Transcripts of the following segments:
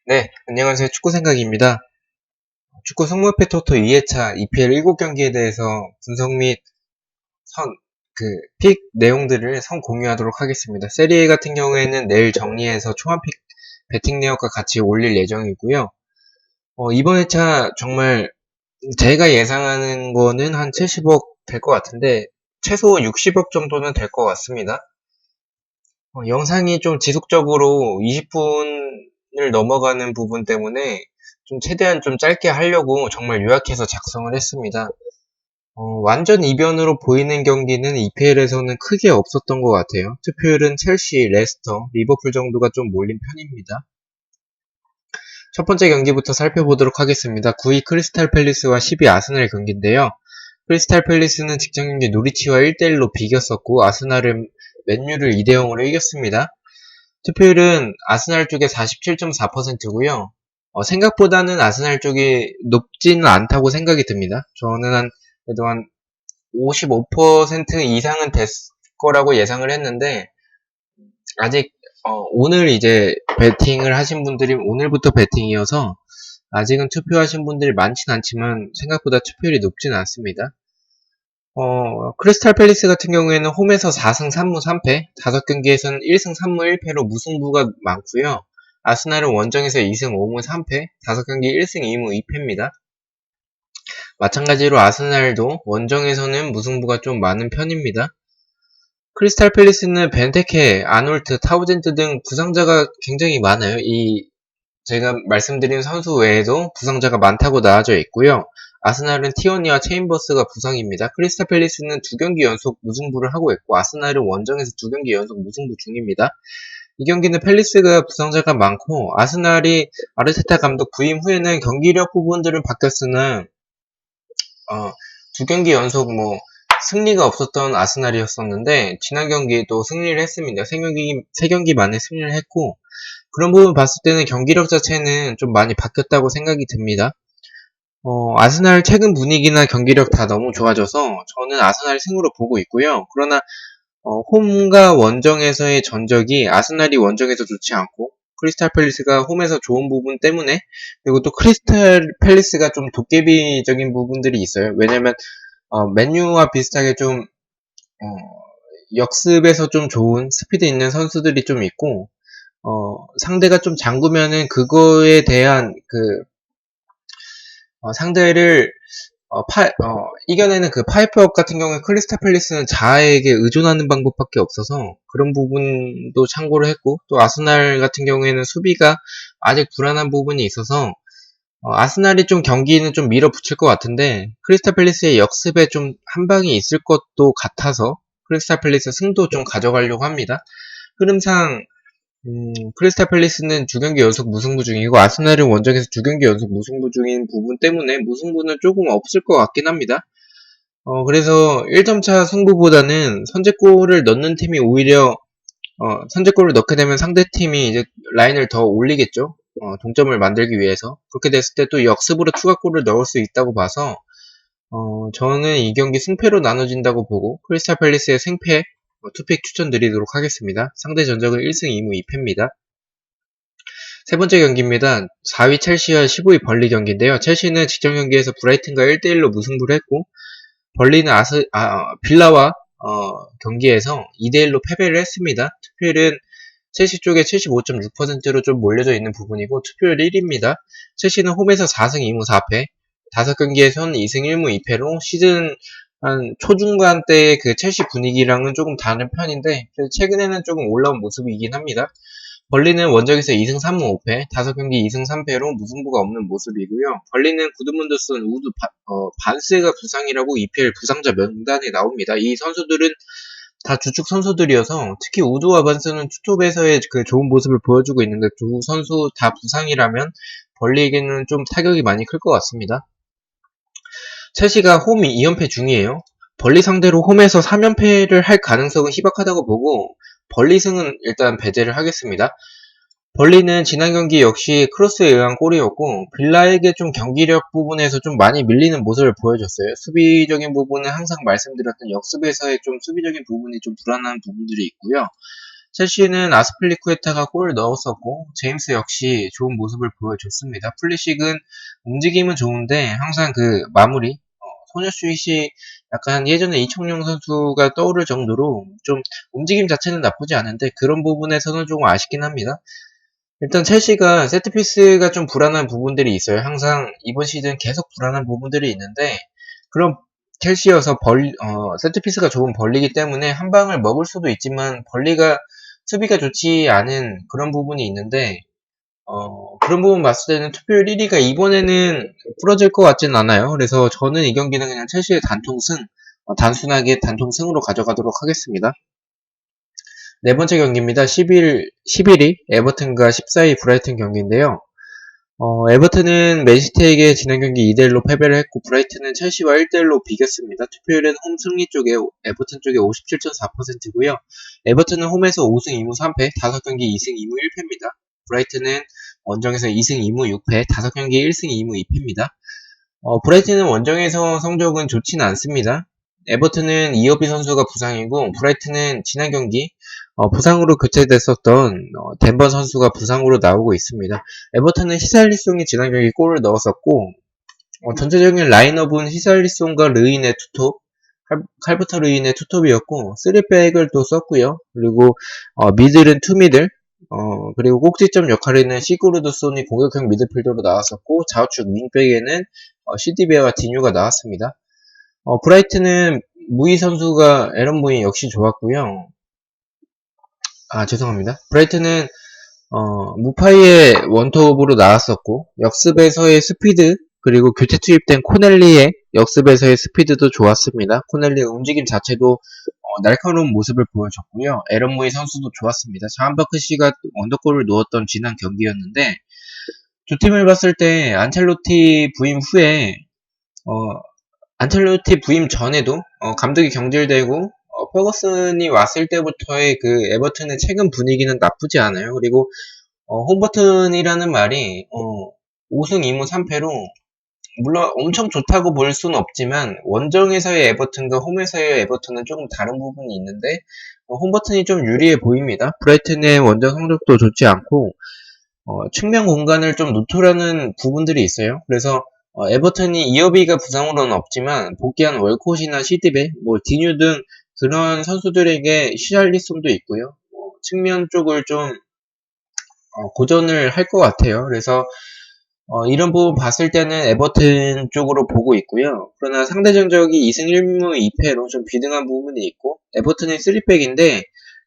네, 안녕하세요. 축구생각입니다. 축구 성무협회 토토 2회차 EPL 7경기에 대해서 분석 및 선, 픽 내용들을 공유하도록 하겠습니다. 세리에 같은 경우에는 내일 정리해서 초안픽 배팅 내역과 같이 올릴 예정이고요. 이번 회차 정말 제가 예상하는 거는 한 70억 될 것 같은데, 최소 60억 정도는 될 것 같습니다. 영상이 좀 지속적으로 20분을 넘어가는 부분 때문에 좀 최대한 좀 짧게 하려고 정말 요약해서 작성을 했습니다. 완전 이변으로 보이는 경기는 EPL에서는 크게 없었던 것 같아요. 투표율은 첼시, 레스터, 리버풀 정도가 좀 몰린 편입니다. 첫 번째 경기부터 살펴보도록 하겠습니다. 9위 크리스탈 팰리스와 10위 아스날 경기인데요. 크리스탈 팰리스는 직전 경기 노리치와 1대1로 비겼었고 아스날은 맨유를 2대0으로 이겼습니다. 투표율은 아스날 쪽에 47.4%고요. 생각보다는 아스날 쪽이 높지는 않다고 생각이 듭니다. 저는 그래도 한 55% 이상은 됐을 거라고 예상을 했는데, 아직, 오늘 이제 배팅을 하신 분들이 오늘부터 배팅이어서, 아직은 투표하신 분들이 많진 않지만, 생각보다 투표율이 높진 않습니다. 크리스탈 팰리스 같은 경우에는 홈에서 4승 3무 3패, 5경기에서는 1승 3무 1패로 무승부가 많고요. 아스날은 원정에서 2승 5무 3패, 5경기 1승 2무 2패입니다. 마찬가지로 아스날도 원정에서는 무승부가 좀 많은 편입니다. 크리스탈 팰리스는 벤테케, 아놀트, 타우젠트 등 부상자가 굉장히 많아요. 제가 말씀드린 선수 외에도 부상자가 많다고 나와져 있고요. 아스날은 티어니와 체인버스가 부상입니다. 크리스탈 팰리스는 2경기 연속 무승부를 하고 있고 아스날은 원정에서 2경기 연속 무승부 중입니다. 이 경기는 팰리스가 부상자가 많고 아스날이 아르테타 감독 부임 후에는 경기력 부분들은 바뀌었으나 2경기 연속 승리가 없었던 아스날이었었는데 지난 경기에도 승리를 했습니다. 3경기 만에 승리를 했고 그런 부분 봤을 때는 경기력 자체는 좀 많이 바뀌었다고 생각이 듭니다. 아스날 최근 분위기나 경기력 다 너무 좋아져서 저는 아스날 승으로 보고 있고요. 그러나 홈과 원정에서의 전적이 아스날이 원정에서 좋지 않고 크리스탈 팰리스가 홈에서 좋은 부분 때문에 그리고 또 크리스탈 팰리스가 좀 도깨비적인 부분들이 있어요. 왜냐면 맨유와 비슷하게 좀 역습에서 좀 좋은 스피드 있는 선수들이 좀 있고 상대가 좀 잠그면은 그거에 대한 상대를 이겨내는 그 파이프업 같은 경우에 크리스탈 팰리스는 자아에게 의존하는 방법밖에 없어서 그런 부분도 참고를 했고 또 아스날 같은 경우에는 수비가 아직 불안한 부분이 있어서 아스날이 좀 경기는 좀 밀어붙일 것 같은데 크리스탈 팰리스의 역습에 좀 한 방이 있을 것도 같아서 크리스탈 팰리스 승도 좀 가져가려고 합니다. 흐름상 크리스탈 팰리스는 2경기 연속 무승부 중이고 아스날은 원정에서 2경기 연속 무승부 중인 부분 때문에 무승부는 조금 없을 것 같긴 합니다. 그래서 1점차 승부보다는 선제골을 넣는 팀이 오히려 선제골을 넣게 되면 상대팀이 이제 라인을 더 올리겠죠. 동점을 만들기 위해서. 그렇게 됐을 때 또 역습으로 추가골을 넣을 수 있다고 봐서 저는 이 경기 승패로 나눠진다고 보고 크리스탈 팰리스의 승패 투픽 추천드리도록 하겠습니다. 상대 전적은 1승 2무 2패입니다. 세 번째 경기입니다. 4위 첼시와 15위 벌리 경기인데요. 첼시는 직전 경기에서 브라이튼과 1대1로 무승부를 했고 벌리는 빌라와 경기에서 2대1로 패배를 했습니다. 투표율은 첼시 쪽에 75.6%로 좀 몰려져 있는 부분이고 투표율 1위입니다. 첼시는 홈에서 4승 2무 4패 5경기에서는 2승 1무 2패로 시즌 한 초중반 때의 그 첼시 분위기랑은 조금 다른 편인데 최근에는 조금 올라온 모습이긴 합니다. 벌리는 원정에서 2승 3무 5패, 5경기 2승 3패로 무승부가 없는 모습이고요. 벌리는 구드문드슨, 우드, 반스가 부상이라고 EPL 부상자 명단에 나옵니다. 이 선수들은 다 주축 선수들이어서 특히 우드와 반스는 투톱에서의 그 좋은 모습을 보여주고 있는데 두 선수 다 부상이라면 벌리에게는 좀 타격이 많이 클 것 같습니다. 첼시가 홈 2연패 중이에요. 벌리 상대로 홈에서 3연패를 할 가능성은 희박하다고 보고 벌리승은 일단 배제를 하겠습니다. 벌리는 지난 경기 역시 크로스에 의한 골이었고 빌라에게 좀 경기력 부분에서 좀 많이 밀리는 모습을 보여줬어요. 수비적인 부분은 항상 말씀드렸던 역습에서의 좀 수비적인 부분이 좀 불안한 부분들이 있고요. 첼시는 아스플리쿠에타가 골을 넣었었고 제임스 역시 좋은 모습을 보여줬습니다. 플리식은 움직임은 좋은데 항상 그 마무리 소녀슈잇이 약간 예전에 이청용 선수가 떠오를 정도로 좀 움직임 자체는 나쁘지 않은데 그런 부분에서는 조금 아쉽긴 합니다. 일단 첼시가 세트피스가 좀 불안한 부분들이 있어요. 항상 이번 시즌 계속 불안한 부분들이 있는데 그런 첼시여서 세트피스가 좁은 벌리기 때문에 한 방을 먹을 수도 있지만 벌리가 수비가 좋지 않은 그런 부분이 있는데 그런 부분 봤을 때는 투표율 1위가 이번에는 부러질 것 같진 않아요. 그래서 저는 이 경기는 그냥 첼시의 단통승, 단순하게 단통승으로 가져가도록 하겠습니다. 네 번째 경기입니다. 11위 에버튼과 14위 브라이튼 경기인데요. 에버튼은 맨시티에게 지난 경기 2대1로 패배를 했고 브라이튼은 첼시와 1대1로 비겼습니다. 투표율은 홈 승리 쪽에 에버튼 쪽에 57.4%고요. 에버튼은 홈에서 5승 2무 3패, 5경기 2승 2무 1패입니다. 브라이튼은 원정에서 2승 2무 6패, 5경기 1승 2무 2패입니다. 브라이튼은 원정에서 성적은 좋지는 않습니다. 에버튼은 이어비 선수가 부상이고 브라이튼은 지난 경기 부상으로 교체됐었던 덴버 선수가 부상으로 나오고 있습니다. 에버튼은 히살리송이 지난 경기 골을 넣었었고 전체적인 라인업은 히살리송과 르인의 투톱, 칼부터 르인의 투톱이었고 3백을 또 썼고요. 그리고 미들은 투미들, 그리고 꼭지점 역할에는 시그루드손이 공격형 미드필더로 나왔었고 좌우측 윙백에는 시디베와 디뉴가 나왔습니다. 브라이튼은 무이 선수가 에런 무이 역시 좋았고요. 죄송합니다. 브라이튼은 무파이의 원톱으로 나왔었고 역습에서의 스피드 그리고 교체 투입된 코넬리의 역습에서의 스피드도 좋았습니다. 코넬리의 움직임 자체도 날카로운 모습을 보여줬고요. 에런 무이 선수도 좋았습니다. 자한바크시가 원더골을 넣었던 지난 경기였는데 두 팀을 봤을 때 안첼로티 부임 후에 안첼로티 부임 전에도 감독이 경질되고 퍼거슨이 왔을 때부터의 그 에버튼의 최근 분위기는 나쁘지 않아요. 그리고 홈버튼이라는 말이 5승 2무 3패로 물론 엄청 좋다고 볼 수는 없지만 원정에서의 에버튼과 홈에서의 에버튼은 조금 다른 부분이 있는데 홈버튼이 좀 유리해 보입니다. 브라이튼의 원정 성적도 좋지 않고 측면 공간을 좀 노출하는 부분들이 있어요. 그래서 에버튼이 이어비가 부상으로는 없지만 복귀한 월콧이나 시디베, 디뉴 등 그런 선수들에게 시잘리송도 있고요. 측면 쪽을 좀 고전을 할 것 같아요. 그래서 이런 부분 봤을 때는 에버튼 쪽으로 보고 있고요. 그러나 상대 전적이 2승 1무 2패로 좀 비등한 부분이 있고 에버튼이 3백인데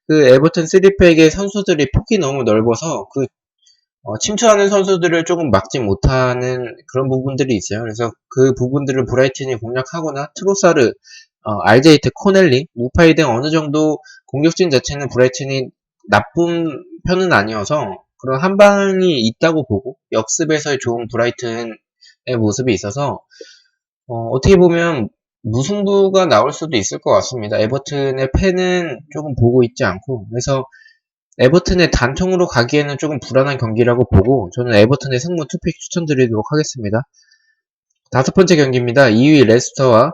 그 에버튼 3백의 선수들이 폭이 너무 넓어서 그 침투하는 선수들을 조금 막지 못하는 그런 부분들이 있어요. 그래서 그 부분들을 브라이튼이 공략하거나 트로사르, 알제이트, 코넬리, 무파이 등 어느 정도 공격진 자체는 브라이튼이 나쁜 편은 아니어서 그런 한 방이 있다고 보고 역습에서의 좋은 브라이튼의 모습이 있어서 어떻게 보면 무승부가 나올 수도 있을 것 같습니다. 에버튼의 패는 조금 보고 있지 않고 그래서 에버튼의 단통으로 가기에는 조금 불안한 경기라고 보고 저는 에버튼의 승부 투픽 추천드리도록 하겠습니다. 다섯 번째 경기입니다. 2위 레스터와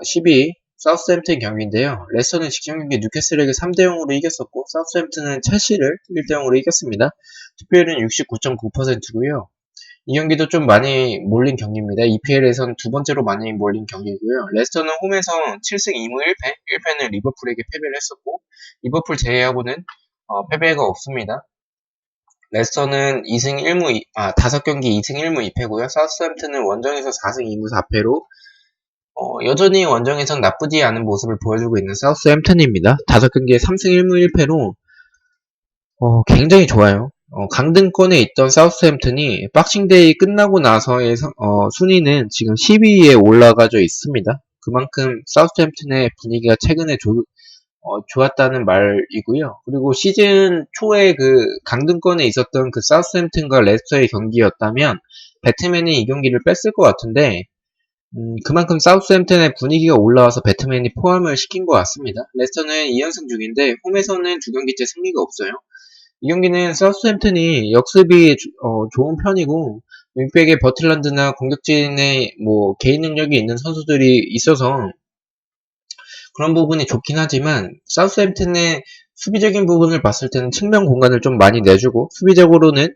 12위 사우스햄튼 경기인데요. 레스터는 직전 경기 뉴캐슬에게 3대0으로 이겼었고 사우스햄튼은 첼시를 1대0으로 이겼습니다. 투표율은 69.9%고요. 이 경기도 좀 많이 몰린 경기입니다. EPL에선 두 번째로 많이 몰린 경기고요. 레스터는 홈에서 7승 2무 1패, 1패는 리버풀에게 패배를 했었고 리버풀 제외하고는 패배가 없습니다. 레스터는 5경기 2승 1무 2패고요. 사우스햄튼은 원정에서 4승 2무 4패로 여전히 원정에선 나쁘지 않은 모습을 보여주고 있는 사우스햄튼입니다. 5경기에 3승 1무 1패로 굉장히 좋아요. 강등권에 있던 사우스햄튼이 박싱데이 끝나고 나서의 순위는 지금 10위에 올라가져 있습니다. 그만큼 사우스햄튼의 분위기가 최근에 좋았다는 말이고요. 그리고 시즌 초에 그 강등권에 있었던 그 사우스햄튼과 레스터의 경기였다면 배트맨이 이 경기를 뺐을 것 같은데 그만큼 사우스햄튼의 분위기가 올라와서 배트맨이 포함을 시킨 것 같습니다. 레스터는 2연승 중인데 홈에서는 두 경기째 승리가 없어요. 이 경기는 사우스햄튼이 역습이 좋은 편이고 윙백에 버틀란드나 공격진에 개인 능력이 있는 선수들이 있어서 그런 부분이 좋긴 하지만 사우스햄튼의 수비적인 부분을 봤을 때는 측면 공간을 좀 많이 내주고 수비적으로는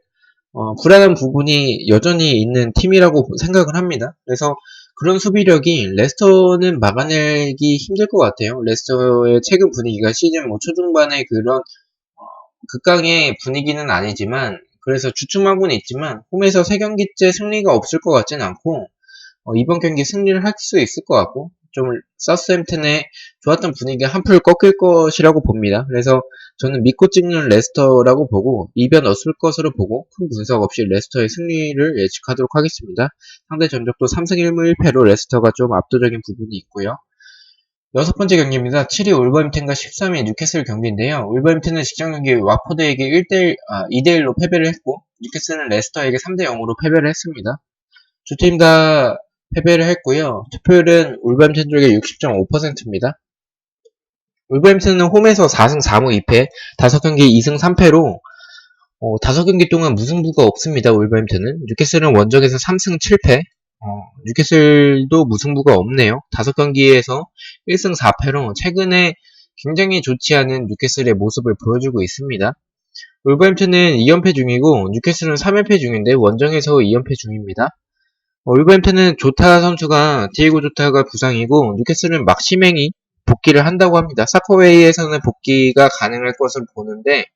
불안한 부분이 여전히 있는 팀이라고 생각을 합니다. 그래서 그런 수비력이 레스터는 막아내기 힘들 것 같아요. 레스터의 최근 분위기가 시즌 뭐 초중반의 그런 극강의 분위기는 아니지만 그래서 주춤하고는 있지만 홈에서 3경기째 승리가 없을 것 같진 않고 이번 경기 승리를 할 수 있을 것 같고 좀 사우스햄튼의 좋았던 분위기가 한풀 꺾일 것이라고 봅니다. 그래서 저는 믿고 찍는 레스터라고 보고 이변 없을 것으로 보고 큰 분석 없이 레스터의 승리를 예측하도록 하겠습니다. 상대 전적도 3승 1무 1패로 레스터가 좀 압도적인 부분이 있고요. 6번째 경기입니다. 7위 울버햄튼과 13위 뉴캐슬 경기인데요. 울버햄튼은 직전 경기 와포드에게 2대1로 패배를 했고 뉴캐슬은 레스터에게 3대0으로 패배를 했습니다. 두 팀 다 패배를 했고요. 투표율은 울버햄튼 쪽에 60.5%입니다. 울버햄튼은 홈에서 4승 4무 2패, 5경기 2승 3패로 5경기 동안 무승부가 없습니다. 울버햄튼은. 뉴캐슬은 원정에서 3승 7패, 뉴캐슬도 무승부가 없네요. 5경기에서 1승 4패로 최근에 굉장히 좋지 않은 뉴캐슬의 모습을 보여주고 있습니다. 울버햄튼은 2연패 중이고 뉴캐슬은 3연패 중인데 원정에서 2연패 중입니다. 울버햄튼은 조타 선수가 디에고 조타가 부상이고 뉴캐슬은 막시맹이 복귀를 한다고 합니다. 사커웨이에서는 복귀가 가능할 것으로 보는데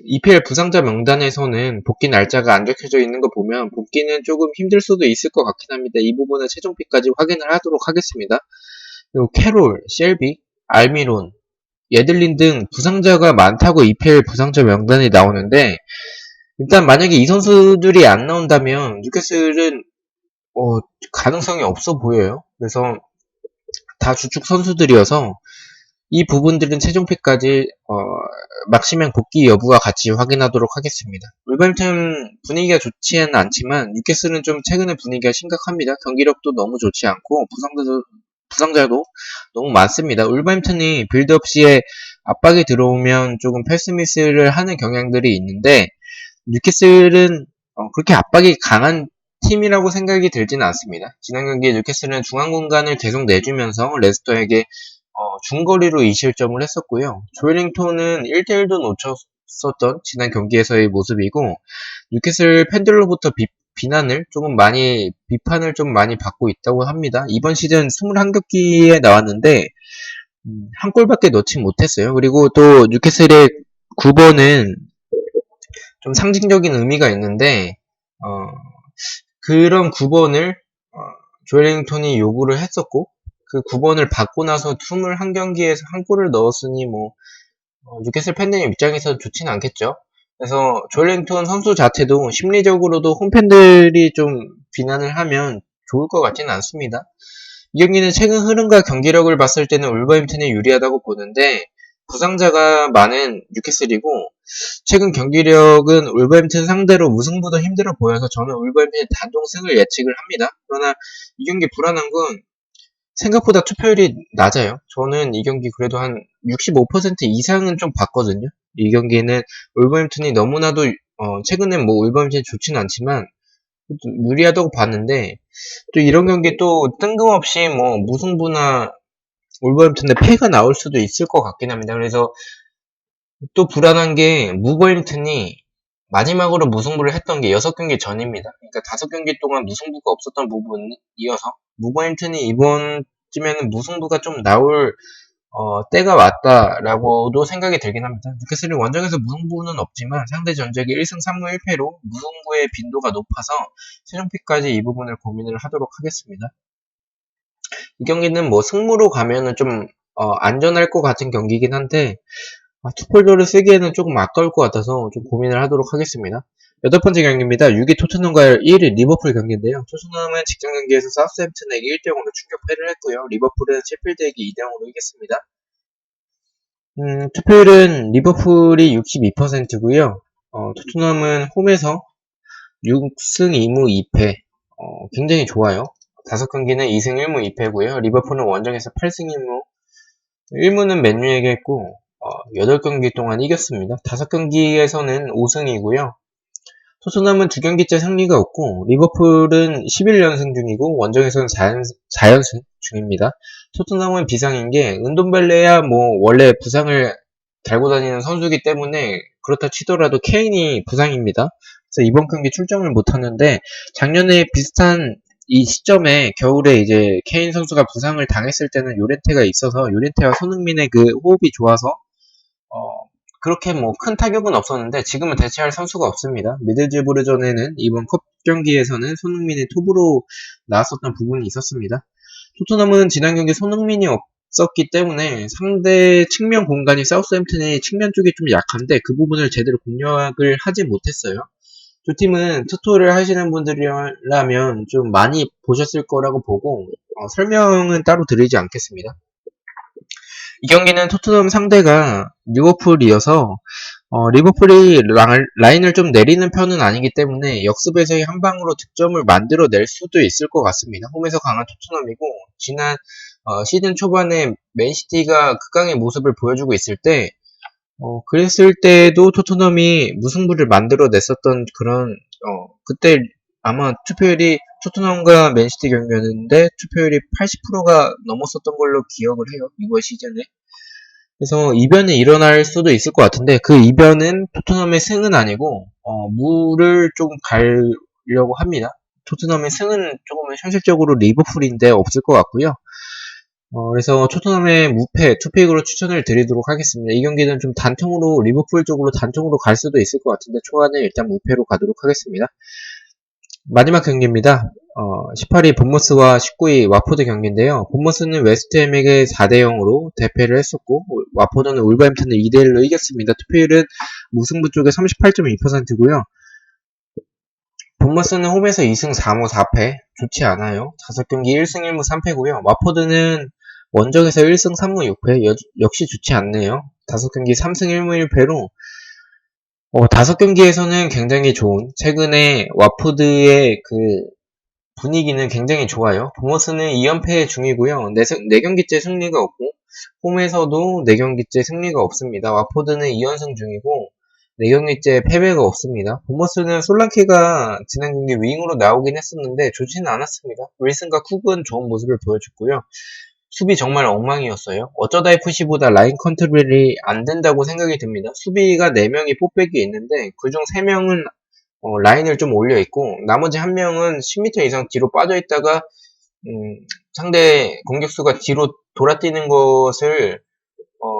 EPL 부상자 명단에서는 복귀 날짜가 안 적혀져 있는 거 보면 복귀는 조금 힘들 수도 있을 것 같긴 합니다. 이 부분은 최종픽까지 확인을 하도록 하겠습니다. 그리고 캐롤, 셸비, 알미론, 예들린 등 부상자가 많다고 EPL 부상자 명단이 나오는데 일단 만약에 이 선수들이 안 나온다면 뉴캐슬은 가능성이 없어 보여요. 그래서 다 주축 선수들이어서 이 부분들은 최종픽까지 막시맹 복귀 여부와 같이 확인하도록 하겠습니다. 울버햄튼 분위기가 좋지는 않지만 뉴캐슬은 좀 최근에 분위기가 심각합니다. 경기력도 너무 좋지 않고 부상자도 너무 많습니다. 울버햄튼이 빌드업 시에 압박이 들어오면 조금 패스미스를 하는 경향들이 있는데 뉴캐슬은 그렇게 압박이 강한 팀이라고 생각이 들지는 않습니다. 지난 경기에 뉴캐슬은 중앙 공간을 계속 내주면서 레스터에게 중거리로 2실점을 했었고요. 조엘링턴은 1대1도 놓쳤었던 지난 경기에서의 모습이고 뉴캐슬 팬들로부터 비판을 좀 많이 받고 있다고 합니다. 이번 시즌 21경기에 나왔는데 한 골밖에 넣지 못했어요. 그리고 또 뉴캐슬의 9번은 좀 상징적인 의미가 있는데 그런 9번을 조엘링턴이 요구를 했었고 그 9번을 받고 나서 21경기에서 한 골을 넣었으니 뉴캐슬 팬들 입장에서 좋지는 않겠죠. 그래서 조엘링턴 선수 자체도 심리적으로도 홈팬들이 좀 비난을 하면 좋을 것 같지는 않습니다. 이 경기는 최근 흐름과 경기력을 봤을 때는 울버햄튼이 유리하다고 보는데 부상자가 많은 뉴캐슬이고 최근 경기력은 울버햄튼 상대로 무승부도 힘들어 보여서 저는 울버햄튼의 단독승을 예측을 합니다. 그러나 이 경기 불안한 건 생각보다 투표율이 낮아요. 저는 이 경기 그래도 한 65% 이상은 좀 봤거든요. 이 경기는 울버햄튼이 너무나도 최근엔 울버햄튼이 좋지는 않지만 유리하다고 봤는데 또 이런 경기 또 뜬금없이 무승부나 울버햄튼의 패가 나올 수도 있을 것 같긴 합니다. 그래서 또 불안한 게 무버햄튼이 마지막으로 무승부를 했던 게 6경기 전입니다. 그러니까 5경기 동안 무승부가 없었던 부분이어서 무버햄튼이 이번쯤에는 무승부가 좀 나올 때가 왔다라고도 생각이 들긴 합니다. 뉴캐슬이 원정에서 무승부는 없지만 상대 전적이 1승 3무 1패로 무승부의 빈도가 높아서 최종픽까지 이 부분을 고민을 하도록 하겠습니다. 이 경기는 승무로 가면은 좀 안전할 것 같은 경기긴 한데 투폴더를 쓰기에는 조금 아까울 것 같아서 좀 고민을 하도록 하겠습니다. 8번째 경기입니다. 6위 토트넘과 1위 리버풀 경기인데요. 토트넘은 직전 경기에서 사우스햄튼에게 1대0으로 충격패를 했고요. 리버풀은 셰필드에게 2대0으로 이겼습니다. 투표율은 리버풀이 62%고요. 토트넘은 홈에서 6승 2무 2패 굉장히 좋아요. 5경기는 2승 1무 2패고요. 리버풀은 원정에서 8승 1무 1무는 맨유에게 했고 8경기 동안 이겼습니다. 5경기에서는 5승이고요. 토트넘은 2경기째 승리가 없고 리버풀은 11연승 중이고 원정에서는 4연승 중입니다. 토트넘은 비상인 게 은돈벨레야 원래 부상을 달고 다니는 선수이기 때문에 그렇다 치더라도 케인이 부상입니다. 그래서 이번 경기 출정을 못하는데 작년에 비슷한 이 시점에 겨울에 이제 케인 선수가 부상을 당했을 때는 요렌테가 있어서 요렌테와 손흥민의 그 호흡이 좋아서 그렇게 뭐 큰 타격은 없었는데 지금은 대체할 선수가 없습니다. 미들즈부르전에는 이번 컵 경기에서는 손흥민의 톱으로 나왔었던 부분이 있었습니다. 토트넘은 지난 경기 손흥민이 없었기 때문에 상대 측면 공간이 사우스햄튼의 측면 쪽이 좀 약한데 그 부분을 제대로 공략을 하지 못했어요. 두 팀은 투토를 하시는 분들이라면 좀 많이 보셨을 거라고 보고 설명은 따로 드리지 않겠습니다. 이 경기는 토트넘 상대가 리버풀이어서 리버풀이 라인을 좀 내리는 편은 아니기 때문에 역습에서의 한 방으로 득점을 만들어낼 수도 있을 것 같습니다. 홈에서 강한 토트넘이고 지난 시즌 초반에 맨시티가 극강의 모습을 보여주고 있을 때 그랬을 때도 토트넘이 무승부를 만들어냈었던 그런 그때 아마 투표율이 토트넘과 맨시티 경기였는데 투표율이 80%가 넘었었던 걸로 기억을 해요. 이번 시즌에. 그래서 이변이 일어날 수도 있을 것 같은데 그 이변은 토트넘의 승은 아니고 무를 조금 가려고 합니다. 토트넘의 승은 조금 현실적으로 리버풀인데 없을 것 같고요. 그래서 토트넘의 무패 투픽으로 추천을 드리도록 하겠습니다. 이 경기는 좀 단통으로 리버풀 쪽으로 단통으로 갈 수도 있을 것 같은데 초반에 일단 무패로 가도록 하겠습니다. 마지막 경기입니다. 18위 본머스와 19위 와포드 경기인데요. 본머스는 웨스트햄에게 4대0으로 대패를 했었고 와포드는 울버햄튼을 2대1로 이겼습니다. 투표율은 무승부 쪽에 38.2%고요. 본머스는 홈에서 2승 4무 4패 좋지 않아요. 5경기 1승 1무 3패고요. 와포드는 원정에서 1승 3무 6패 역시 좋지 않네요. 5경기 3승 1무 1패로 5경기에서는 굉장히 좋은 최근에 와포드의 그 분위기는 굉장히 좋아요. 본머스는 2연패 중이고요. 4경기째 승리가 없고 홈에서도 4경기째 승리가 없습니다. 와포드는 2연승 중이고 4경기째 패배가 없습니다. 본머스는 솔랑케가 지난 경기 윙으로 나오긴 했었는데 좋지는 않았습니다. 윌슨과 쿡은 좋은 모습을 보여줬고요. 수비 정말 엉망이었어요. 어쩌다 FC보다 라인 컨트롤이 안 된다고 생각이 듭니다. 수비가 4명이 포백이 있는데 그중 3명은 라인을 좀 올려 있고 나머지 1명은 10m 이상 뒤로 빠져 있다가 상대 공격수가 뒤로 돌아뛰는 것을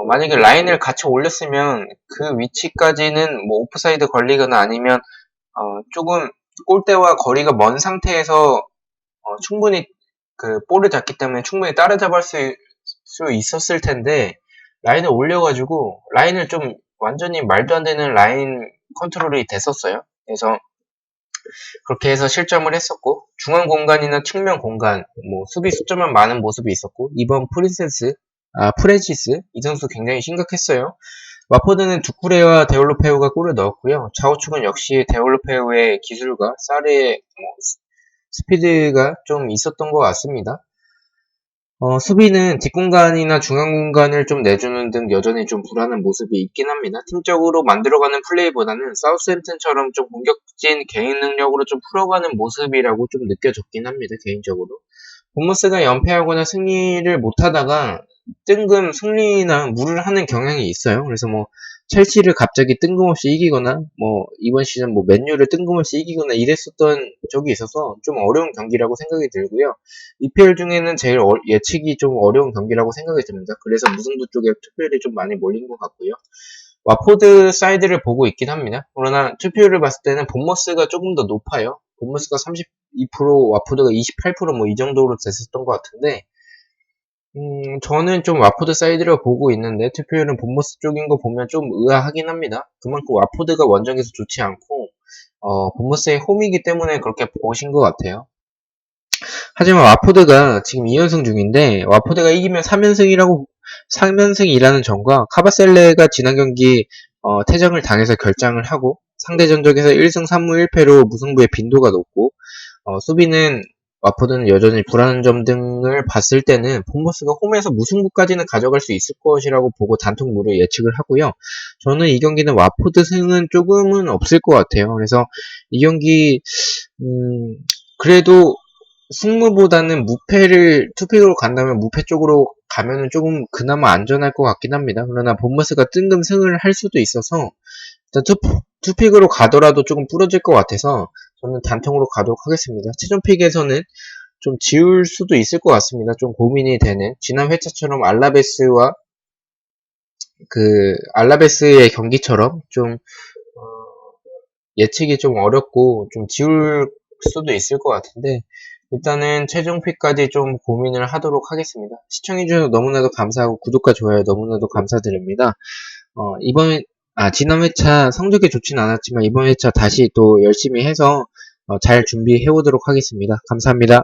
만약에 라인을 같이 올렸으면 그 위치까지는 뭐 오프사이드 걸리거나 아니면 조금 골대와 거리가 먼 상태에서 충분히 그 볼을 잡기 때문에 충분히 따라잡을 수 있었을 텐데 라인을 올려가지고 라인을 좀 완전히 말도 안 되는 라인 컨트롤이 됐었어요. 그래서 그렇게 해서 실점을 했었고 중앙 공간이나 측면 공간 뭐 수비 숫자만 많은 모습이 있었고 이번 프랜시스 이 선수 굉장히 심각했어요. 와포드는 두쿠레와 데올로페우가 골을 넣었고요. 좌우측은 역시 데올로페우의 기술과 사르의 스피드가 좀 있었던 것 같습니다. 수비는 뒷공간이나 중앙공간을 좀 내주는 등 여전히 좀 불안한 모습이 있긴 합니다. 팀적으로 만들어가는 플레이보다는 사우스햄튼처럼 좀 공격진 개인 능력으로 좀 풀어가는 모습이라고 좀 느껴졌긴 합니다. 개인적으로. 본머스가 연패하거나 승리를 못하다가 뜬금 승리나 무를 하는 경향이 있어요. 그래서 뭐 첼시를 갑자기 뜬금없이 이기거나 뭐 이번 시즌 뭐 맨유를 뜬금없이 이기거나 이랬었던 적이 있어서 좀 어려운 경기라고 생각이 들고요. EPL 중에는 제일 예측이 좀 어려운 경기라고 생각이 듭니다. 그래서 무승부 쪽에 투표율이 좀 많이 몰린 것 같고요. 와포드 사이드를 보고 있긴 합니다. 그러나 투표율을 봤을 때는 본머스가 조금 더 높아요. 본머스가 32%, 와포드가 28%뭐 이 정도로 됐었던 것 같은데 저는 좀 와포드 사이드를 보고 있는데 투표율은 본머스 쪽인 거 보면 좀 의아하긴 합니다. 그만큼 와포드가 원정에서 좋지 않고 본머스의 홈이기 때문에 그렇게 보신 것 같아요. 하지만 와포드가 지금 2연승 중인데 와포드가 이기면 3연승이라는 점과 카바셀레가 지난 경기 퇴장을 당해서 결장을 하고 상대 전적에서 1승 3무 1패로 무승부의 빈도가 높고 수비는 와포드는 여전히 불안한 점 등을 봤을 때는 본머스가 홈에서 무승부까지는 가져갈 수 있을 것이라고 보고 단통무로 예측을 하고요. 저는 이 경기는 와포드 승은 조금은 없을 것 같아요. 그래서 이 경기 그래도 승무보다는 무패를 투픽으로 간다면 무패 쪽으로 가면은 조금 그나마 안전할 것 같긴 합니다. 그러나 본머스가 뜬금승을 할 수도 있어서 일단 투픽으로 가더라도 조금 부러질 것 같아서 저는 단통으로 가도록 하겠습니다. 최종픽에서는 좀 지울 수도 있을 것 같습니다. 좀 고민이 되는 지난 회차처럼 알라베스의 경기처럼 좀 예측이 좀 어렵고 좀 지울 수도 있을 것 같은데 일단은 최종픽까지 좀 고민을 하도록 하겠습니다. 시청해주셔서 너무나도 감사하고 구독과 좋아요 너무나도 감사드립니다. 지난 회차 성적이 좋진 않았지만 이번 회차 다시 또 열심히 해서 잘 준비해 오도록 하겠습니다. 감사합니다.